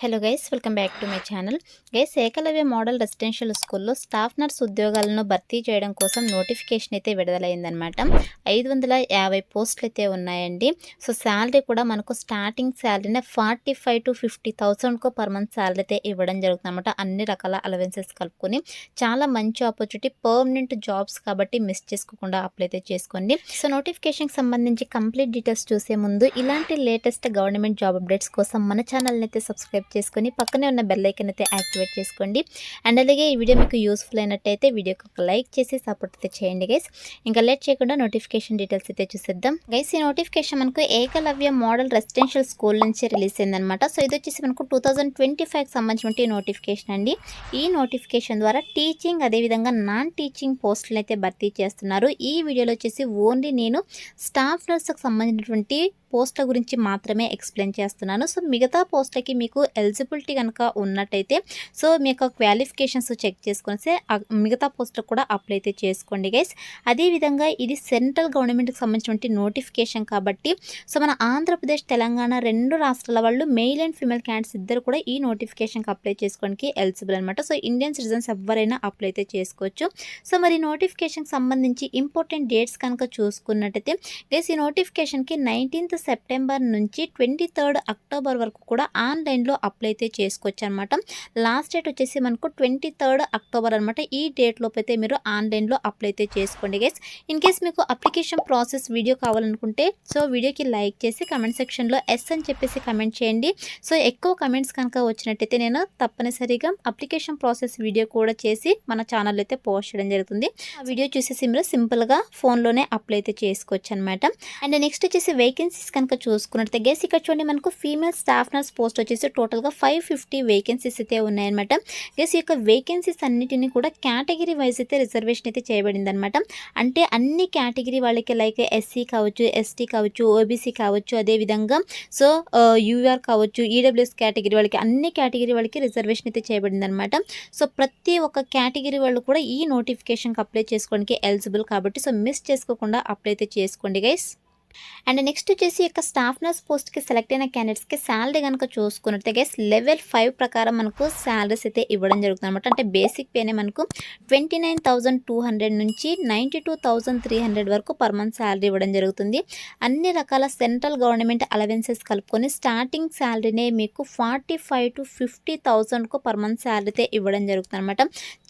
Hello guys, welcome back to my channel. Guys, Eklavya model residential స్కూల్లో staff nurse ఉద్యోగాలను భర్తీ చేయడం కోసం నోటిఫికేషన్ అయితే విడుదలైందనమాట. 550 పోస్టులు అయితే ఉన్నాయండి. సో శాలరీ కూడా మనకు స్టార్టింగ్ శాలరీనే 45,000 to 50,000 పర్ మంత్ శాలరీ అయితే ఇవ్వడం జరుగుతుంది అనమాట. అన్ని రకాల అలవెన్సెస్ కలుపుకొని చాలా మంచి ఆపర్చునిటీ, పర్మనెంట్ జాబ్స్ కాబట్టి మిస్ చేసుకోకుండా అప్లై అయితే చేసుకోండి. సో నోటిఫికేషన్కి సంబంధించి కంప్లీట్ డీటెయిల్స్ చూసే ముందు ఇలాంటి లేటెస్ట్ గవర్నమెంట్ జాబ్ అప్డేట్స్ కోసం మన ఛానల్ని అయితే సబ్స్క్రైబ్ చేసుకొని పక్కనే ఉన్న బెల్ ఐకాన్ అయితే యాక్టివేట్ చేసుకోండి. అండ్ అలాగే ఈ వీడియో మీకు యూస్ఫుల్ అయినట్టయితే వీడియోకి ఒక లైక్ చేసి సపోర్ట్ అయితే చేయండి గైస్. ఇంకా లేట్ చేయకుండా నోటిఫికేషన్ డీటెయిల్స్ అయితే చూసేద్దాం. గైస్, ఈ నోటిఫికేషన్ మనకు ఏకలవ్య మోడల్ రెసిడెన్షియల్ స్కూల్ నుంచి రిలీజ్ అయిందనమాట. సో ఇది వచ్చేసి మనకు 2025కి సంబంధించిన నోటిఫికేషన్ అండి. ఈ నోటిఫికేషన్ ద్వారా టీచింగ్ అదేవిధంగా నాన్ టీచింగ్ పోస్టులను అయితే భర్తీ చేస్తున్నారు. ఈ వీడియోలో వచ్చేసి ఓన్లీ నేను స్టాఫ్ నర్స్కి సంబంధించినటువంటి పోస్టుల గురించి మాత్రమే ఎక్స్ప్లెయిన్ చేస్తున్నాను. సో మిగతా పోస్టులకి మీకు ఎలిజిబిలిటీ కనుక ఉన్నట్టయితే సో మీ యొక్క క్వాలిఫికేషన్స్ చెక్ చేసుకొని మిగతా పోస్టులకు కూడా అప్లై అయితే చేసుకోండి గైస్. అదేవిధంగా ఇది సెంట్రల్ గవర్నమెంట్కి సంబంధించినటువంటి నోటిఫికేషన్ కాబట్టి సో మన ఆంధ్రప్రదేశ్, తెలంగాణ రెండు రాష్ట్రాల వాళ్ళు మెయిల్ అండ్ ఫీమేల్ క్యాండిడేట్స్ ఇద్దరు కూడా ఈ నోటిఫికేషన్కి అప్లై చేసుకోవడానికి ఎలిజిబుల్ అనమాట. సో ఇండియన్ సిటిజన్స్ ఎవరైనా అప్లై అయితే చేసుకోవచ్చు. సో మరి నోటిఫికేషన్కి సంబంధించి ఇంపార్టెంట్ డేట్స్ కనుక చూసుకున్నట్టయితే గైస్, ఈ నోటిఫికేషన్కి 19th సెప్టెంబర్ నుంచి 23rd అక్టోబర్ వరకు కూడా ఆన్లైన్లో అప్లై అయితే చేసుకోవచ్చు అనమాట. లాస్ట్ డేట్ వచ్చేసి మనకు 23rd అక్టోబర్ అనమాట. ఈ డేట్ లోపు అయితే మీరు ఆన్లైన్లో అప్లై అయితే చేసుకోండి గైస్. ఇన్ కేస్ మీకు అప్లికేషన్ ప్రాసెస్ వీడియో కావాలనుకుంటే సో వీడియోకి లైక్ చేసి కమెంట్ సెక్షన్లో ఎస్ అని చెప్పేసి కమెంట్ చేయండి. సో ఎక్కువ కమెంట్స్ కనుక వచ్చినట్టయితే నేను తప్పనిసరిగా అప్లికేషన్ ప్రాసెస్ వీడియో కూడా చేసి మన ఛానల్ అయితే పోస్ట్ చేయడం జరుగుతుంది. ఆ వీడియో చూసేసి మీరు సింపుల్గా ఫోన్లోనే అప్లై అయితే చేసుకోవచ్చు అనమాట. అండ్ నెక్స్ట్ వచ్చేసి వేకెన్సీస్ కనుక చూసుకున్నట్టు గైస్, ఇక్కడ చూడండి మనకు ఫీమేల్ స్టాఫ్ నర్స్ పోస్ట్ వచ్చేసి టోటల్గా 550 వేకెన్సీస్ అయితే ఉన్నాయన్నమాట. గైస్, ఈ యొక్క వేకెన్సీస్ అన్నిటిని కూడా కేటగిరీ వైజ్ అయితే రిజర్వేషన్ అయితే చేయబడింది అనమాట. అంటే అన్ని కేటగిరీ వాళ్ళకి లైక్ ఎస్సీ కావచ్చు, ఎస్టీ కావచ్చు, ఓబీసీ కావచ్చు, అదేవిధంగా సో యూఆర్ కావచ్చు, ఈడబ్ల్యూఎస్ కేటగిరీ వాళ్ళకి అన్ని కేటగిరీ వాళ్ళకి రిజర్వేషన్ అయితే చేయబడింది అనమాట. సో ప్రతి ఒక్క కేటగిరీ వాళ్ళు కూడా ఈ నోటిఫికేషన్కి అప్లై చేసుకోవడానికి ఎలిజిబుల్ కాబట్టి సో మిస్ చేసుకోకుండా అప్లై అయితే చేసుకోండి గైస్. అండ్ నెక్స్ట్ వచ్చేసి యొక్క స్టాఫ్ నర్స్ పోస్ట్కి సెలెక్ట్ అయిన క్యాండిడేట్స్కి శాలరీ కనుక చూసుకున్నట్టు గైస్ లెవెల్ 5 ప్రకారం మనకు శాలరీస్ అయితే ఇవ్వడం జరుగుతుంది అనమాట. అంటే బేసిక్ పేనే మనకు 29,200 నుంచి 92,300 వరకు పర్ మంత్ శాలరీ ఇవ్వడం జరుగుతుంది. అన్ని రకాల సెంట్రల్ గవర్నమెంట్ అలవెన్సెస్ కలుపుకొని స్టార్టింగ్ శాలరీనే మీకు 45,000 to 50,000 పర్ మంత్ శాలరీ అయితే ఇవ్వడం జరుగుతుంది అనమాట.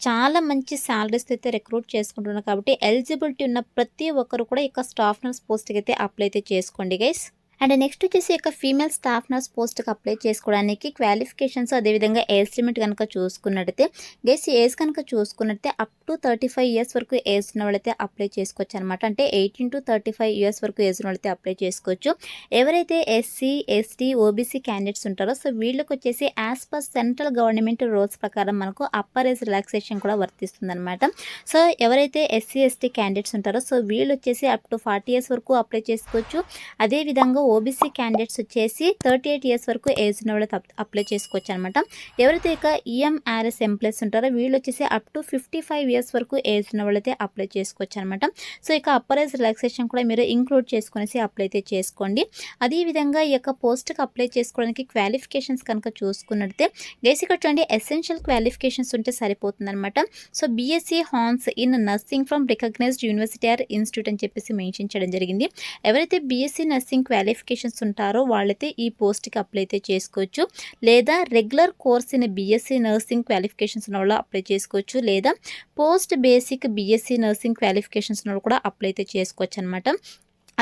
చాలా మంచి శాలరీస్ అయితే రిక్రూట్ చేసుకుంటున్నారు కాబట్టి ఎలిజిబిలిటీ ఉన్న ప్రతి ఒక్కరు కూడా ఇక స్టాఫ్ నర్స్ పోస్ట్కి అయితే అప్లై అయితే చేసుకోండి గైస్. అండ్ నెక్స్ట్ వచ్చేసి యొక్క ఫీమేల్ స్టాఫ్ నర్స్ పోస్ట్కి అప్లై చేసుకోవడానికి క్వాలిఫికేషన్స్ అదేవిధంగా ఏజ్ లిమిట్ కనుక చూసుకున్నట్టయితే గైస్, ఏజ్ కనుక చూసుకున్నట్టయితే అప్ టు 35 years వరకు ఏజ్ ఉన్న వాళ్ళైతే అప్లై చేసుకోవచ్చు అనమాట. అంటే 18 to 35 years వరకు ఏజ్ ఉన్న వాళ్ళైతే అప్లై చేసుకోవచ్చు. ఎవరైతే ఎస్సీ, ఎస్టీ, ఓబీసీ క్యాండిడేట్స్ ఉంటారో సో వీళ్ళకి వచ్చేసి as per central government rules ప్రకారం మనకు అప్పర్ ఏజ్ రిలాక్సేషన్ కూడా వర్తిస్తుంది అనమాట. సో ఎవరైతే ఎస్సీ, ఎస్టీ క్యాండిడేట్స్ ఉంటారో సో వీళ్ళు వచ్చేసి అప్ టు 40 years వరకు అప్లై చేసుకోవచ్చు. అదేవిధంగా ఓబీసీ క్యాండిడేట్స్ వచ్చేసి 38 years వరకు ఏజ్ ఉన్న వాళ్ళు అప్లై చేసుకోవచ్చు అనమాట. ఎవరైతే ఇక ఈఎంఆర్ఎస్ ఎంప్లాయీస్ ఉంటారో వీళ్ళు వచ్చేసి అప్ టు 55 years వరకు ఏజ్ ఉన్న వాళ్ళైతే అప్లై చేసుకోవచ్చు అనమాట. సో ఇక అప్పర్ ఏజ్ రిలాక్సేషన్ కూడా మీరు ఇంక్లూడ్ చేసుకునేసి అప్లై అయితే చేసుకోండి. అదేవిధంగా ఈ యొక్క పోస్ట్కి అప్లై చేసుకోవడానికి క్వాలిఫికేషన్స్ కనుక చూసుకున్నట్టే బేసిక్గా చూడండి ఎసెన్షియల్ క్వాలిఫికేషన్స్ ఉంటే సరిపోతుంది అనమాట. So BSc Hons in nursing from recognised university or institute అని చెప్పేసి మెన్షన్ చేయడం జరిగింది. ఎవరైతే బీఎస్సీ నర్సింగ్ క్వాలిఫికేషన్స్ ఉంటారో వాళ్ళైతే ఈ పోస్ట్కి అప్లై అయితే చేసుకోవచ్చు. లేదా regular course in BSc nursing qualifications ఉన్న వాళ్ళు అప్లై చేసుకోవచ్చు. లేదా post basic BSc nursing qualifications ఉన్న వాళ్ళు కూడా అప్లై అయితే చేసుకోవచ్చు అనమాట.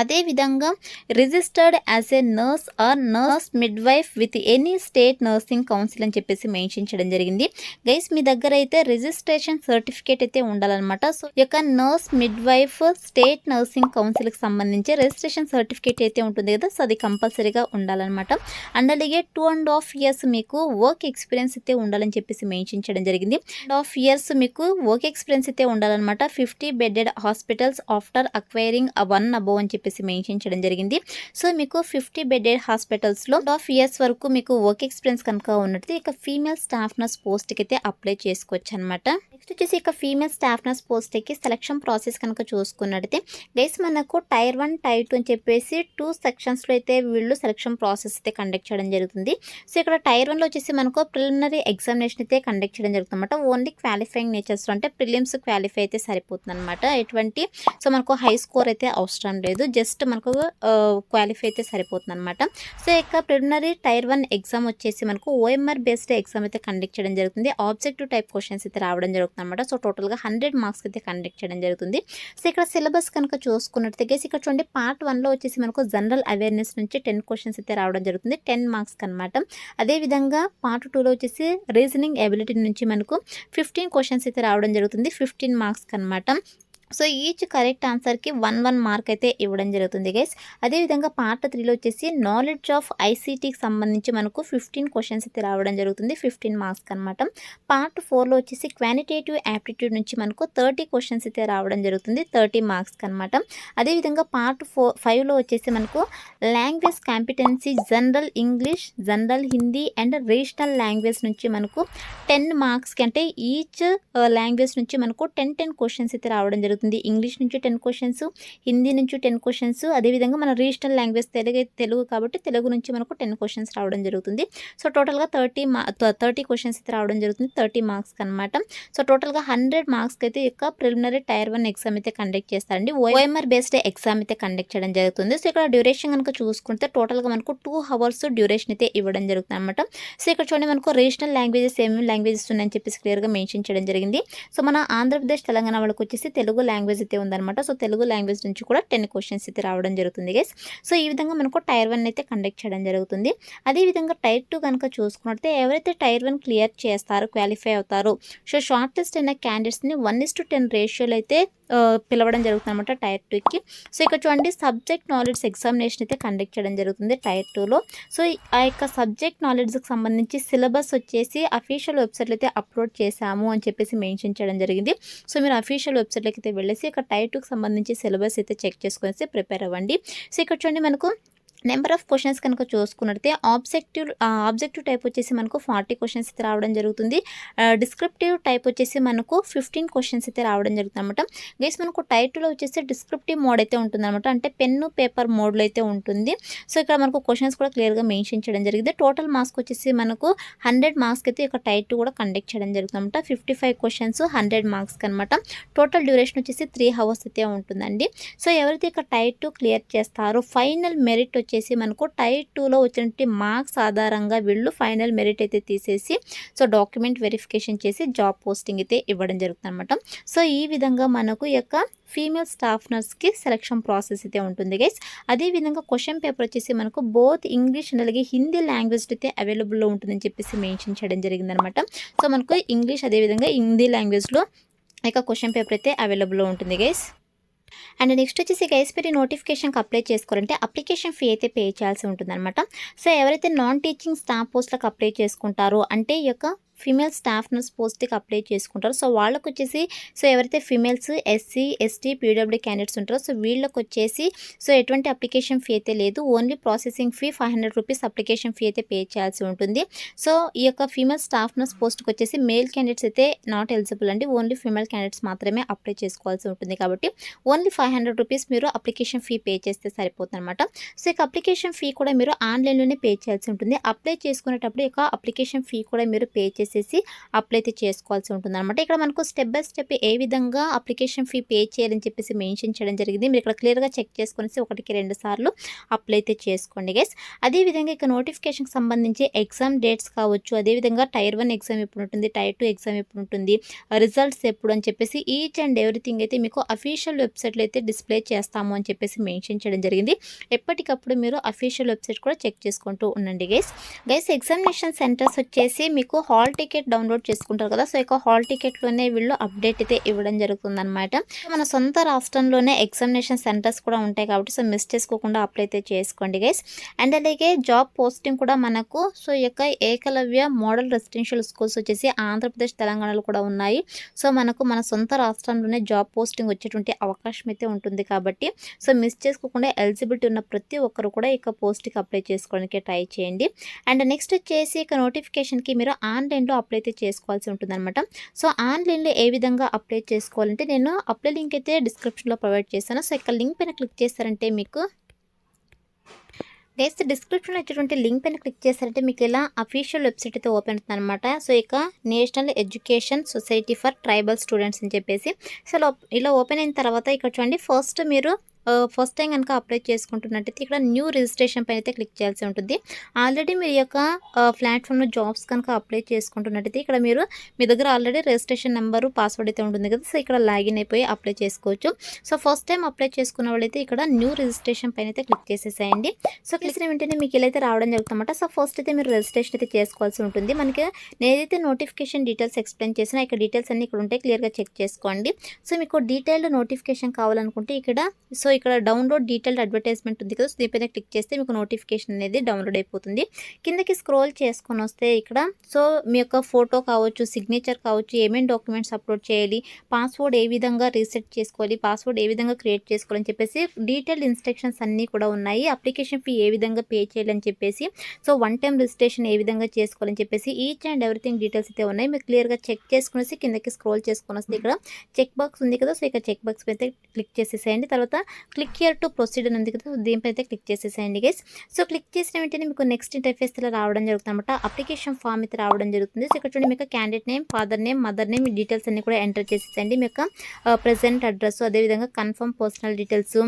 అదేవిధంగా registered as a nurse are nurse midwife with any state nursing council అని చెప్పేసి మెన్షన్ చేయడం జరిగింది. గైస్, మీ దగ్గర అయితే రిజిస్ట్రేషన్ సర్టిఫికేట్ అయితే ఉండాలన్నమాట. సో ఈ యొక్క నర్స్ మిడ్వైఫ్ స్టేట్ నర్సింగ్ కౌన్సిల్కి సంబంధించి రిజిస్ట్రేషన్ సర్టిఫికేట్ అయితే ఉంటుంది కదా, సో అది కంపల్సరీగా ఉండాలన్నమాట. అండ్ అలాగే 2.5 years మీకు వర్క్ ఎక్స్పీరియన్స్ అయితే ఉండాలని చెప్పేసి మెన్షన్ చేయడం జరిగింది. 2.5 years మీకు వర్క్ ఎక్స్పీరియన్స్ అయితే ఉండాలన్నమాట. 50 bedded hospitals after acquiring 1 above అని చెప్పి చెప్పేసి మెన్షన్ చేయడం జరిగింది. సో మీకు 50 బెడెడ్ హాస్పిటల్స్లో 2.5 ఇయర్స్ వరకు మీకు వర్క్ ఎక్స్పీరియన్స్ కనుక ఉన్నట్టు ఇక ఫీమేల్ స్టాఫ్ నర్స్ పోస్ట్కి అయితే అప్లై చేసుకోవచ్చు అనమాట. నెక్స్ట్ వచ్చేసి ఇక ఫీమేల్ స్టాఫ్ నర్స్ పోస్ట్కి సెలక్షన్ ప్రాసెస్ కనుక చూసుకున్నట్టయితే గైస్ మనకు టైర్ 1 టైర్ 2 అని చెప్పేసి 2 సెక్షన్స్లో అయితే వీళ్ళు సెలక్షన్ ప్రాసెస్ అయితే కండక్ట్ చేయడం జరుగుతుంది. సో ఇక్కడ టైర్ 1లో వచ్చేసి మనకు ప్రిలిమినరీ ఎగ్జామినేషన్ అయితే కండక్ట్ చేయడం జరుగుతుంది అనమాట. ఓన్లీ క్వాలిఫైయింగ్ నేచర్స్లో అంటే ప్రిలిమ్స్ క్వాలిఫై అయితే సరిపోతుంది అనమాట. ఎటువంటి సో మనకు హై స్కోర్ అయితే అవసరం లేదు, జస్ట్ మనకు క్వాలిఫై అయితే సరిపోతుంది అనమాట. సో ఇక ప్రిలిమినరీ టైర్ 1 ఎగ్జామ్ వచ్చేసి మనకు ఓఎంఆర్ బేస్డ్ ఎగ్జామ్ అయితే కండక్ట్ చేయడం జరుగుతుంది. ఆబ్జెక్టివ్ టైప్ క్వశ్చన్స్ అయితే రావడం జరుగుతుంది అనమాట. సో టోటల్గా 100 మార్క్స్ అయితే కండక్ట్ చేయడం జరుగుతుంది. సో ఇక్కడ సిలబస్ కనుక చూసుకున్నట్లయితే ఇక్కడ చూడండి పార్ట్ 1లో వచ్చేసి మనకు జనరల్ అవేర్నెస్ నుంచి 10 క్వశ్చన్స్ అయితే రావడం జరుగుతుంది, 10 మార్క్స్ అనమాట. అదేవిధంగా పార్ట్ 2లో వచ్చేసి రీజనింగ్ ఎబిలిటీ నుంచి మనకు 15 క్వశ్చన్స్ అయితే రావడం జరుగుతుంది, 15 మార్క్స్ అనమాట. సో ఈచ్ కరెక్ట్ ఆన్సర్కి 1 మార్క్ అయితే ఇవ్వడం జరుగుతుంది గైస్. అదేవిధంగా పార్ట్ 3లో వచ్చేసి నాలెడ్జ్ ఆఫ్ ఐసీటీకి సంబంధించి మనకు 15 క్వశ్చన్స్ అయితే రావడం జరుగుతుంది, 15 మార్క్స్ అనమాట. పార్ట్ 4లో వచ్చేసి క్వాంటిటేటివ్ యాప్టిట్యూడ్ నుంచి మనకు 30 క్వశ్చన్స్ అయితే రావడం జరుగుతుంది, 30 మార్క్స్ అనమాట. అదేవిధంగా పార్ట్ 5లో వచ్చేసి మనకు language competency general English, general Hindi and regional language నుంచి మనకు 10 మార్క్స్కి అంటే ఈచ్ లాంగ్వేజ్ నుంచి మనకు 10 క్వశ్చన్స్ అయితే రావడం జరుగుతుంది. ఇంగ్లీష్ నుంచి 10 క్వశ్చన్స్, హిందీ నుంచి 10 క్వశ్చన్స్, అదేవిధంగా మన రీజనల్ లాంగ్వేజ్ తెలుగు కాబట్టి తెలుగు నుంచి మనకు 10 క్వశ్చన్స్ రావడం జరుగుతుంది. సో టోటల్గా 30 క్వశ్చన్స్ అయితే రావడం జరుగుతుంది, 30 మార్క్స్ అనమాట. సో టోటల్గా 100 మార్క్స్కి అయితే యొక్క ప్రిలిమినరీ టైర్ 1 ఎగ్జామ్ అయితే కండక్ట్ చేస్తారండి. ఓఎంఆర్ బేస్డ్ ఎగ్జామ్ అయితే కండక్ట్ చేయడం జరుగుతుంది. సో ఇక్కడ డ్యూరేషన్ కనుక చూసుకుంటే టోటల్గా మనకు 2 hours డ్యూరేషన్ అయితే ఇవ్వడం జరుగుతుంది అనమాట. సో ఇక్కడ చూడండి మనకు రీజనల్ లాంగ్వేజెస్ ఏమేమి లాంగ్వేజెస్ ఉన్నాయని చెప్పేసి క్లియర్గా మెన్షన్ చేయడం జరిగింది. సో మన ఆంధ్రప్రదేశ్ తెలంగాణ వాళ్ళకి వచ్చేసి తెలుగు లాంగ్వేజ్ అయితే ఉందన్నమాట. సో తెలుగు లాంగ్వేజ్ నుంచి కూడా 10 క్వశ్చన్స్ అయితే రావడం జరుగుతుంది గైస్. సో ఈ విధంగా మనకు టైర్ 1 అయితే కండక్ట్ చేయడం జరుగుతుంది. అదేవిధంగా టైర్ 2 కనుక చూసుకున్నట్లయితే ఎవరైతే టైర్ 1 క్లియర్ చేస్తారో, క్వాలిఫై అవుతారో, సో షార్ట్ లిస్ట్ అయిన క్యాండిడేట్స్ని 1:10 రేషియోలో అయితే పిలవడం జరుగుతుంది అనమాట టైర్ 2కి. సో ఇక్కడ చూడండి సబ్జెక్ట్ నాలెడ్జ్ ఎగ్జామినేషన్ అయితే కండక్ట్ చేయడం జరుగుతుంది టైర్ 2లో. సో ఆ యొక్క సబ్జెక్ట్ నాలెడ్జ్కి సంబంధించి సిలబస్ వచ్చేసి అఫీషియల్ వెబ్సైట్లో అయితే అప్లోడ్ చేశాము అని చెప్పేసి మెన్షన్ చేయడం జరిగింది. సో మీరు అఫీషియల్ వెబ్సైట్లోకి అయితే వెళ్ళేసి ఇక్కడ టైర్ 2కి సంబంధించి సిలబస్ అయితే చెక్ చేసుకొని ప్రిపేర్ అవ్వండి. సో ఇక్కడ చూడండి మనకు నెంబర్ ఆఫ్ క్వశ్చన్స్ కనుక చూసుకున్నట్లయితే ఆబ్జెక్టివ్ టైప్ వచ్చేసి మనకు 40 క్వశ్చన్స్ అయితే రావడం జరుగుతుంది. డిస్క్రిప్టివ్ టైప్ వచ్చేసి మనకు 15 క్వశ్చన్స్ అయితే రావడం జరుగుతుంది అనమాట. గైస్ మనకు టైర్ 2లో వచ్చేసి డిస్క్రిప్టివ్ మోడ్ అయితే ఉంటుంది అనమాట, అంటే పెన్ను పేపర్ మోడ్లో అయితే ఉంటుంది. సో ఇక్కడ మనకు క్వశ్చన్స్ కూడా క్లియర్గా మెన్షన్ చేయడం జరిగింది. టోటల్ మార్క్స్ వచ్చేసి మనకు 100 మార్క్స్కి అయితే ఇక టైర్ 2 కూడా కండక్ట్ చేయడం జరుగుతుంది అనమాట. 55 క్వశ్చన్స్ 100 మార్క్స్కి అనమాట. టోటల్ డ్యూరేషన్ వచ్చేసి 3 hours అయితే ఉంటుందండి. సో ఎవరైతే ఇక టైర్ 2 క్లియర్ చేస్తారో ఫైనల్ మెరిట్ వచ్చేసి మనకు టైర్ 2లో వచ్చినటువంటి మార్క్స్ ఆధారంగా వీళ్ళు ఫైనల్ మెరిట్ అయితే తీసేసి సో డాక్యుమెంట్ వెరిఫికేషన్ చేసి జాబ్ పోస్టింగ్ అయితే ఇవ్వడం జరుగుతుంది అనమాట. సో ఈ విధంగా మనకు ఈ యొక్క ఫీమేల్ స్టాఫ్ నర్స్కి సెలక్షన్ ప్రాసెస్ అయితే ఉంటుంది గైస్. అదేవిధంగా క్వశ్చన్ పేపర్ వచ్చేసి మనకు బోత్ ఇంగ్లీష్ అండ్ అలాగే హిందీ లాంగ్వేజ్ అయితే అవైలబుల్లో ఉంటుందని చెప్పేసి మెన్షన్ చేయడం జరిగిందనమాట. సో మనకు ఇంగ్లీష్ అదేవిధంగా హిందీ లాంగ్వేజ్లో ఇక క్వశ్చన్ పేపర్ అయితే అవైలబుల్లో ఉంటుంది గైస్. అండ్ నెక్స్ట్ వచ్చేసి గైస్ మీరు నోటిఫికేషన్కి అప్లై చేసుకోవాలంటే అప్లికేషన్ ఫీ అయితే పే చేయాల్సి ఉంటుందన్నమాట. సో ఎవరైతే నాన్ టీచింగ్ స్టాఫ్ పోస్ట్లకు అప్లై చేసుకుంటారో అంటే ఈ యొక్క ఫీమేల్ స్టాఫ్ నర్స్ పోస్ట్కి అప్లై చేసుకుంటారు. సో వాళ్ళకు వచ్చేసి సో ఎవరైతే females SC ST PW candidates ఉంటారో సో వీళ్ళకి వచ్చేసి సో ఎటువంటి అప్లికేషన్ ఫీ అయితే లేదు, only processing fee 500 rupees application fee అయితే పే చేయాల్సి ఉంటుంది. సో ఈ యొక్క ఫీమేల్ స్టాఫ్ నర్స్ పోస్ట్కి వచ్చేసి మేల్ క్యాండిడేట్స్ అయితే నాట్ ఎలిజిబుల్ అండి, ఓన్లీ ఫీమేల్ క్యాండిడేట్స్ మాత్రమే అప్లై చేసుకోవాల్సి ఉంటుంది. కాబట్టి ఓన్లీ 500 రూపీస్ మీరు అప్లికేషన్ ఫీ పే చేస్తే సరిపోతుంది అనమాట. సో ఇక అప్లికేషన్ ఫీ కూడా మీరు ఆన్లైన్లోనే పే చేయాల్సి ఉంటుంది. అప్లై చేసుకునేటప్పుడు ఇక అప్లికేషన్ ఫీ కూడా మీరు పే చేసేసి అప్లై అయితే చేసుకోవాల్సి ఉంటుంది అనమాట. ఇక్కడ మనకు స్టెప్ బై స్టెప్ ఏ విధంగా అప్లికేషన్ ఫీ పే చేయాలని చెప్పేసి మెన్షన్ చేయడం జరిగింది. మీరు ఇక్కడ క్లియర్గా చెక్ చేసుకుని 1-2 సార్లు అప్లై అయితే చేసుకోండి గైస్. అదేవిధంగా ఇక నోటిఫికేషన్కి సంబంధించి ఎగ్జామ్ డేట్స్ కావచ్చు, అదేవిధంగా టైర్ 1 ఎగ్జామ్ ఎప్పుడు ఉంటుంది, టైర్ 2 ఎగ్జామ్ ఎప్పుడు ఉంటుంది, రిజల్ట్స్ ఎప్పుడు అని చెప్పేసి ఈచ్ అండ్ ఎవ్రీథింగ్ అయితే మీకు అఫీషియల్ వెబ్సైట్లో అయితే డిస్ప్లే చేస్తాము అని చెప్పేసి మెన్షన్ చేయడం జరిగింది. ఎప్పటికప్పుడు మీరు అఫీషియల్ వెబ్సైట్ కూడా చెక్ చేసుకుంటూ ఉండండి గైస్. ఎగ్జామినేషన్ సెంటర్స్ వచ్చేసి మీకు హాల్ టికెట్ డౌన్లోడ్ చేసుకుంటారు కదా, సో ఇక హాల్ టికెట్లోనే వీళ్ళు అప్డేట్ అయితే ఇవ్వడం జరుగుతుందన్నమాట. మన సొంత రాష్ట్రంలోనే ఎగ్జామినేషన్ సెంటర్స్ కూడా ఉంటాయి కాబట్టి సో మిస్ చేసుకోకుండా అప్లై అయితే చేసుకోండి గైస్. అండ్ అలాగే జాబ్ పోస్టింగ్ కూడా మనకు సో ఈ యొక్క ఏకలవ్య మోడల్ రెసిడెన్షియల్ స్కూల్స్ వచ్చేసి ఆంధ్రప్రదేశ్ తెలంగాణలో కూడా ఉన్నాయి. సో మనకు మన సొంత రాష్ట్రంలోనే జాబ్ పోస్టింగ్ వచ్చేటువంటి అవకాశం అయితే ఉంటుంది కాబట్టి సో మిస్ చేసుకోకుండా ఎలిజిబిలిటీ ఉన్న ప్రతి ఒక్కరు కూడా ఇక పోస్ట్కి అప్లై చేసుకోవడానికి ట్రై చేయండి. అండ్ నెక్స్ట్ వచ్చేసి ఇక నోటిఫికేషన్కి మీరు ఆన్లైన్లో అప్లై అయితే చేసుకోవాల్సి ఉంటుందన్నమాట. సో ఆన్లైన్లో ఏ విధంగా అప్లై చేసుకోవాలంటే నేను అప్లై లింక్ అయితే డిస్క్రిప్షన్లో ప్రొవైడ్ చేశాను. సో ఇక్కడ లింక్ పైన క్లిక్ చేస్తారంటే మీకు గైస్ డిస్క్రిప్షన్లో ఇచ్చేటువంటి లింక్ పైన క్లిక్ చేస్తారంటే మీకు ఇలా అఫీషియల్ వెబ్సైట్ అయితే ఓపెన్ అవుతుంది అనమాట. సో ఇక national education society for tribal students అని చెప్పేసి సో ఇలా ఓపెన్ అయిన తర్వాత ఇక్కడ చూడండి ఫస్ట్ మీరు ఫస్ట్ టైం కనుక అప్లై చేసుకుంటున్నట్టయితే ఇక్కడ న్యూ రిజిస్ట్రేషన్ పైన అయితే క్లిక్ చేయాల్సి ఉంటుంది. ఆల్రెడీ మీ యొక్క ప్లాట్ఫామ్లో జాబ్స్ కనుక అప్లై చేసుకుంటున్నట్టయితే ఇక్కడ మీరు మీ దగ్గర ఆల్రెడీ రిజిస్ట్రేషన్ నెంబరు పాస్వర్డ్ అయితే ఉంటుంది కదా, సో ఇక్కడ లాగిన్ అయిపోయి అప్లై చేసుకోవచ్చు. సో ఫస్ట్ టైం అప్లై చేసుకున్న వాళ్ళైతే ఇక్కడ న్యూ రిజిస్ట్రేషన్ పైన అయితే క్లిక్ చేసేసేయండి. సో క్లిక్ చేసిన వెంటనే మీకు ఇలా అయితే రావడం జరుగుతుందన్నమాట. సో ఫస్ట్ అయితే మీరు రిజిస్ట్రేషన్ అయితే చేసుకోవాల్సి ఉంటుంది. మనకి నేనైతే నోటిఫికేషన్ డీటెయిల్స్ ఎక్స్ప్లెయిన్ చేసినా ఇక్కడ డీటెయిల్స్ అన్ని ఇక్కడ ఉంటాయి, క్లియర్గా చెక్ చేసుకోండి. సో మీకు డీటెయిల్డ్ నోటిఫికేషన్ కావాలనుకుంటే ఇక్కడ డౌన్లోడ్ డీటెయిల్డ్ అడ్వర్టైజ్మెంట్ ఉంది కదా, సో దీనిపైన క్లిక్ చేస్తే మీకు నోటిఫికేషన్ అనేది డౌన్లోడ్ అయిపోతుంది. కిందకి స్క్రోల్ చేసుకొని వస్తే ఇక్కడ సో మీ యొక్క ఫోటో కావచ్చు, సిగ్నేచర్ కావచ్చు, ఏమేమి డాక్యుమెంట్స్ అప్లోడ్ చేయాలి, పాస్వర్డ్ ఏ విధంగా రీసెట్ చేసుకోవాలి, పాస్వర్డ్ ఏ విధంగా క్రియేట్ చేసుకోవాలని చెప్పేసి డీటెయిల్డ్ ఇన్స్ట్రక్షన్స్ అన్నీ కూడా ఉన్నాయి. అప్లికేషన్ ఫీ ఏ విధంగా పే చేయాలని చెప్పేసి సో వన్ టైం రిజిస్ట్రేషన్ ఏ విధంగా చేసుకోవాలని చెప్పేసి ఈచ్ అండ్ ఎవ్రీథింగ్ డీటెయిల్స్ అయితే ఉన్నాయి. మీరు క్లియర్గా చెక్ చేసుకునేసి కిందకి స్క్రోల్ చేసుకొని వస్తే ఇక్కడ చెక్ బాక్స్ ఉంది కదా, సో ఇక్కడ చెక్ బాక్స్ అయితే క్లిక్ చేసేసేయండి. తర్వాత క్లిక్ హియర్ టు ప్రొసీడ్ అని ఉంది కదా, దీనిపై అయితే క్లిక్ చేసేసేయండి గైస్. సో క్లిక్ చేసిన వెంటనే మీకు నెక్స్ట్ ఇంటర్ఫేస్ ఇలా రావడం జరుగుతుంది అనమాట. అప్లికేషన్ ఫామ్ అయితే రావడం జరుగుతుంది. సో ఇక్కడ చూడండి మీకు candidate name, father name, mother name, details అన్ని కూడా ఎంటర్ చేసేసేయండి. మీ యొక్క ప్రెజెంట్ అడ్రస్, అదేవిధంగా confirm personal details,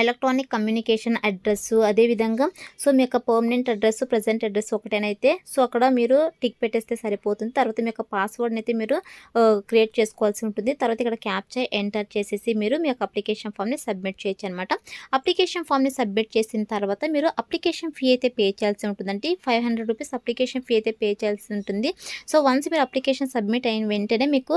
electronic communication address, అదేవిధంగా సో మీ యొక్క పర్మనెంట్ అడ్రస్, ప్రజెంట్ అడ్రస్ ఒకటేనైతే సో అక్కడ మీరు టిక్ పెట్టేస్తే సరిపోతుంది. తర్వాత మీ యొక్క పాస్వర్డ్ని అయితే మీరు క్రియేట్ చేసుకోవాల్సి ఉంటుంది. తర్వాత ఇక్కడ క్యాప్చా ఎంటర్ చేసేసి మీరు మీ యొక్క అప్లికేషన్ ఫామ్ని సబ్మిట్ చేయొచ్చు అనమాట. అప్లికేషన్ ఫామ్ని సబ్మిట్ చేసిన తర్వాత మీరు అప్లికేషన్ ఫీ అయితే పే చేయాల్సి ఉంటుందండి. 500 రూపీస్ అప్లికేషన్ ఫీ అయితే పే చేయాల్సి ఉంటుంది. సో వన్స్ మీరు అప్లికేషన్ సబ్మిట్ అయిన వెంటనే మీకు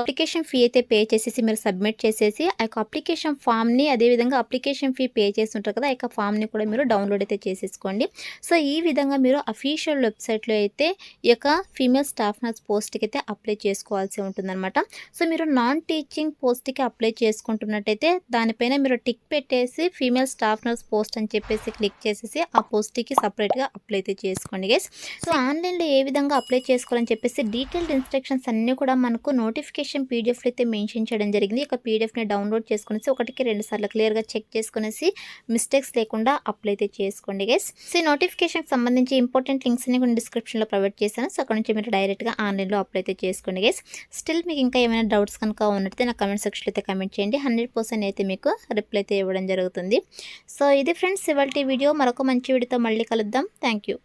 అప్లికేషన్ ఫీ అయితే పే చేసేసి మీరు సబ్మిట్ చేసేసి ఆ యొక్క అప్లికేషన్ ఫామ్ని, అదేవిధంగా అప్లికేషన్ ఫీ పే చేసి ఉంటారు కదా, ఆ యొక్క ఫామ్ని కూడా మీరు డౌన్లోడ్ అయితే చేసేసుకోండి. సో ఈ విధంగా మీరు అఫీషియల్ వెబ్సైట్లో అయితే ఈ యొక్క ఫీమేల్ స్టాఫ్ నర్స్ పోస్ట్కి అయితే అప్లై చేసుకోవాల్సి ఉంటుందన్నమాట. సో మీరు నాన్ టీచింగ్ పోస్ట్కి అప్లై చేసుకుంటున్నట్టయితే దానిపైన మీరు టిక్ పెట్టేసి ఫీమేల్ స్టాఫ్ నర్స్ పోస్ట్ అని చెప్పేసి క్లిక్ చేసేసి ఆ పోస్ట్కి సపరేట్గా అప్లై అయితే చేసుకోండి గైస్. సో ఆన్లైన్లో ఏ విధంగా అప్లై చేసుకోవాలని చెప్పేసి డీటెయిల్డ్ ఇన్స్ట్రక్షన్స్ అన్నీ కూడా మనకు నోటిఫికేషన్ పీడిఎఫ్లో అయితే మెన్షన్ చేయడం జరిగింది. ఇక పీడిఎఫ్ని డౌన్లోడ్ చేసుకునేసి 1-2 సార్లు క్లియర్గా చెక్ చేసుకునేసి మిస్టేక్స్ లేకుండా అప్లై అయితే చేసుకోండి గైస్. సో నోటిఫికేషన్కి సంబంధించి ఇంపార్టెంట్ లింక్స్ అన్ని కొన్ని డిస్క్రిప్షన్లో ప్రొవైడ్ చేశాను. సో అక్కడ నుంచి మీరు డైరెక్ట్గా ఆన్లైన్లో అప్లై అయితే చేసుకోండి గైస్. స్టిల్ మీకు ఇంకా ఏమైనా డౌట్స్ కనుక ఉన్నట్టయితే నా కమెంట్ సెక్షన్లో అయితే కమెంట్ చేయండి. 100% అయితే మీకు రిప్లై అయితే ఇవ్వడం జరుగుతుంది. సో ఇది ఫ్రెండ్స్ ఇవాల్టి వీడియో. మరొక మంచి వీడియోతో మళ్ళీ కలుద్దాం. Thank you.